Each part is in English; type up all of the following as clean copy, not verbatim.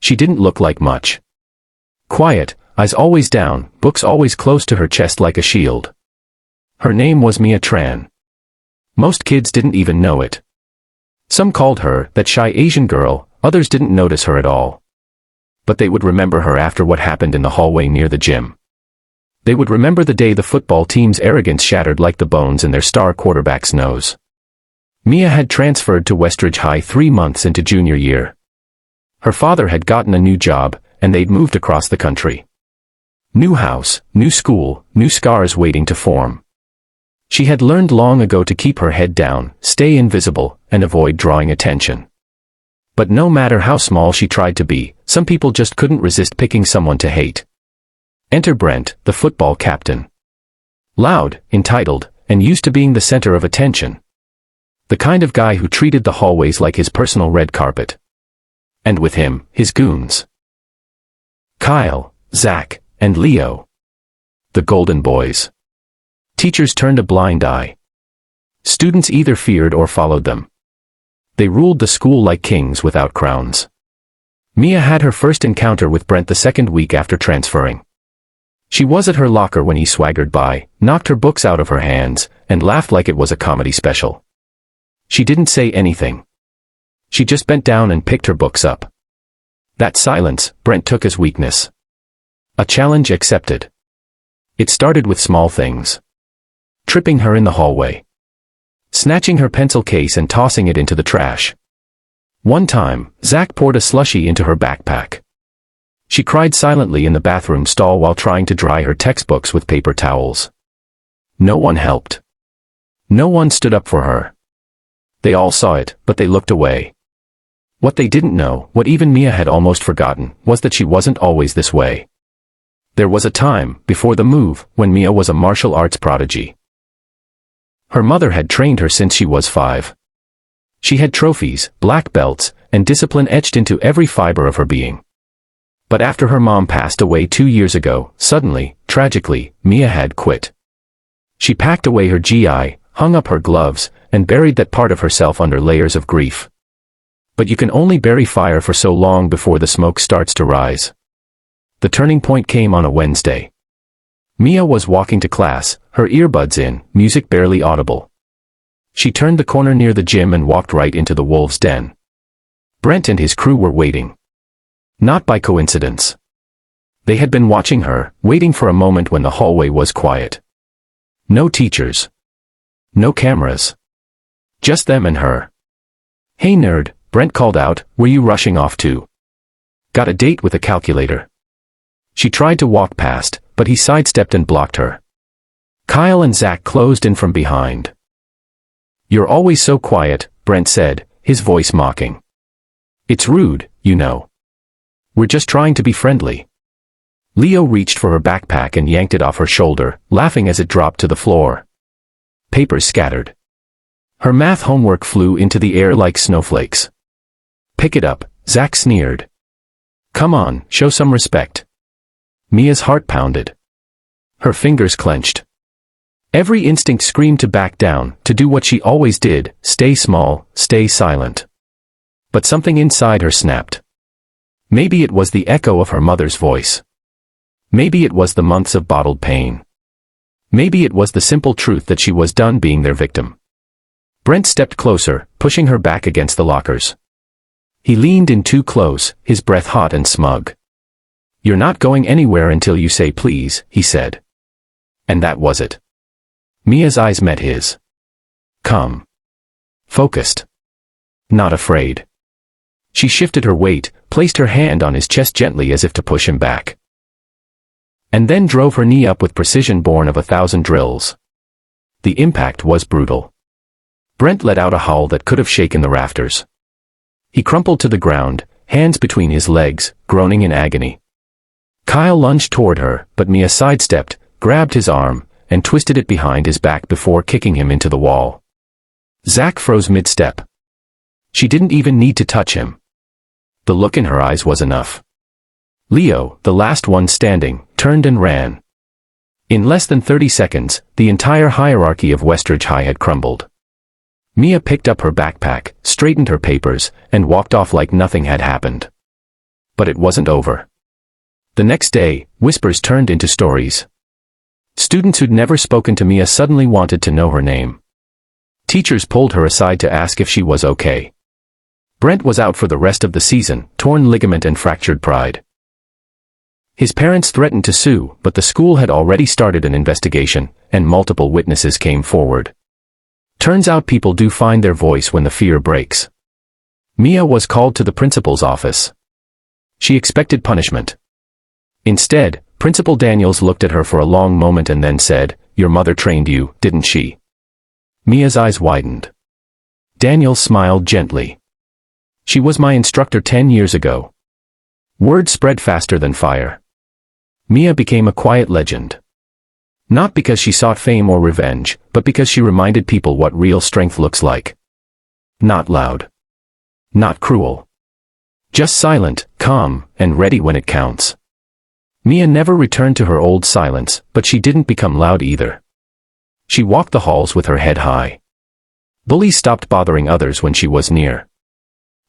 She didn't look like much. Quiet, eyes always down, books always close to her chest like a shield. Her name was Mia Tran. Most kids didn't even know it. Some called her that shy Asian girl, others didn't notice her at all. But they would remember her after what happened in the hallway near the gym. They would remember the day the football team's arrogance shattered like the bones in their star quarterback's nose. Mia had transferred to Westridge High 3 months into junior year. Her father had gotten a new job, and they'd moved across the country. New house, new school, new scars waiting to form. She had learned long ago to keep her head down, stay invisible, and avoid drawing attention. But no matter how small she tried to be, some people just couldn't resist picking someone to hate. Enter Brent, the football captain. Loud, entitled, and used to being the center of attention. The kind of guy who treated the hallways like his personal red carpet. And with him, his goons. Kyle, Zach, and Leo. The Golden Boys. Teachers turned a blind eye. Students either feared or followed them. They ruled the school like kings without crowns. Mia had her first encounter with Brent the second week after transferring. She was at her locker when he swaggered by, knocked her books out of her hands, and laughed like it was a comedy special. She didn't say anything. She just bent down and picked her books up. That silence, Brent took as weakness. A challenge accepted. It started with small things. Tripping her in the hallway. Snatching her pencil case and tossing it into the trash. One time, Zach poured a slushie into her backpack. She cried silently in the bathroom stall while trying to dry her textbooks with paper towels. No one helped. No one stood up for her. They all saw it, but they looked away. What they didn't know, what even Mia had almost forgotten, was that she wasn't always this way. There was a time, before the move, when Mia was a martial arts prodigy. Her mother had trained her since she was 5. She had trophies, black belts, and discipline etched into every fiber of her being. But after her mom passed away 2 years ago, suddenly, tragically, Mia had quit. She packed away her GI, hung up her gloves, and buried that part of herself under layers of grief. But you can only bury fire for so long before the smoke starts to rise. The turning point came on a Wednesday. Mia was walking to class, her earbuds in, music barely audible. She turned the corner near the gym and walked right into the wolves' den. Brent and his crew were waiting. Not by coincidence. They had been watching her, waiting for a moment when the hallway was quiet. No teachers. No cameras. Just them and her. "Hey nerd," Brent called out, "were you rushing off too? Got a date with a calculator?" She tried to walk past, but he sidestepped and blocked her. Kyle and Zach closed in from behind. "You're always so quiet," Brent said, his voice mocking. "It's rude, you know. We're just trying to be friendly." Leo reached for her backpack and yanked it off her shoulder, laughing as it dropped to the floor. Papers scattered. Her math homework flew into the air like snowflakes. "Pick it up," Zach sneered. "Come on, show some respect." Mia's heart pounded. Her fingers clenched. Every instinct screamed to back down, to do what she always did, stay small, stay silent. But something inside her snapped. Maybe it was the echo of her mother's voice. Maybe it was the months of bottled pain. Maybe it was the simple truth that she was done being their victim. Brent stepped closer, pushing her back against the lockers. He leaned in too close, his breath hot and smug. "You're not going anywhere until you say please," he said. And that was it. Mia's eyes met his. Calm. Focused. Not afraid. She shifted her weight, placed her hand on his chest gently as if to push him back. And then drove her knee up with precision born of 1,000 drills. The impact was brutal. Brent let out a howl that could have shaken the rafters. He crumpled to the ground, hands between his legs, groaning in agony. Kyle lunged toward her, but Mia sidestepped, grabbed his arm, and twisted it behind his back before kicking him into the wall. Zach froze mid-step. She didn't even need to touch him. The look in her eyes was enough. Leo, the last one standing, turned and ran. In less than 30 seconds, the entire hierarchy of Westridge High had crumbled. Mia picked up her backpack, straightened her papers, and walked off like nothing had happened. But it wasn't over. The next day, whispers turned into stories. Students who'd never spoken to Mia suddenly wanted to know her name. Teachers pulled her aside to ask if she was okay. Brent was out for the rest of the season, torn ligament and fractured pride. His parents threatened to sue, but the school had already started an investigation, and multiple witnesses came forward. Turns out people do find their voice when the fear breaks. Mia was called to the principal's office. She expected punishment. Instead, Principal Daniels looked at her for a long moment and then said, "Your mother trained you, didn't she?" Mia's eyes widened. Daniels smiled gently. "She was my instructor 10 years ago." Word spread faster than fire. Mia became a quiet legend. Not because she sought fame or revenge, but because she reminded people what real strength looks like. Not loud. Not cruel. Just silent, calm, and ready when it counts. Mia never returned to her old silence, but she didn't become loud either. She walked the halls with her head high. Bullies stopped bothering others when she was near.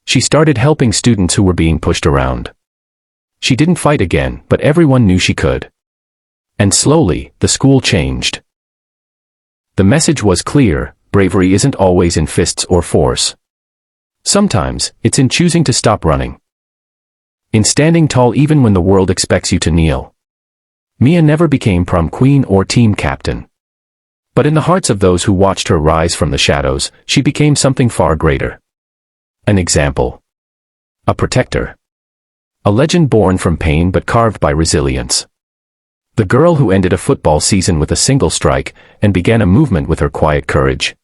She started helping students who were being pushed around. She didn't fight again, but everyone knew she could. And slowly, the school changed. The message was clear: bravery isn't always in fists or force. Sometimes, it's in choosing to stop running. In standing tall even when the world expects you to kneel. Mia never became prom queen or team captain. But in the hearts of those who watched her rise from the shadows, she became something far greater. An example. A protector. A legend born from pain but carved by resilience. The girl who ended a football season with a single strike, and began a movement with her quiet courage.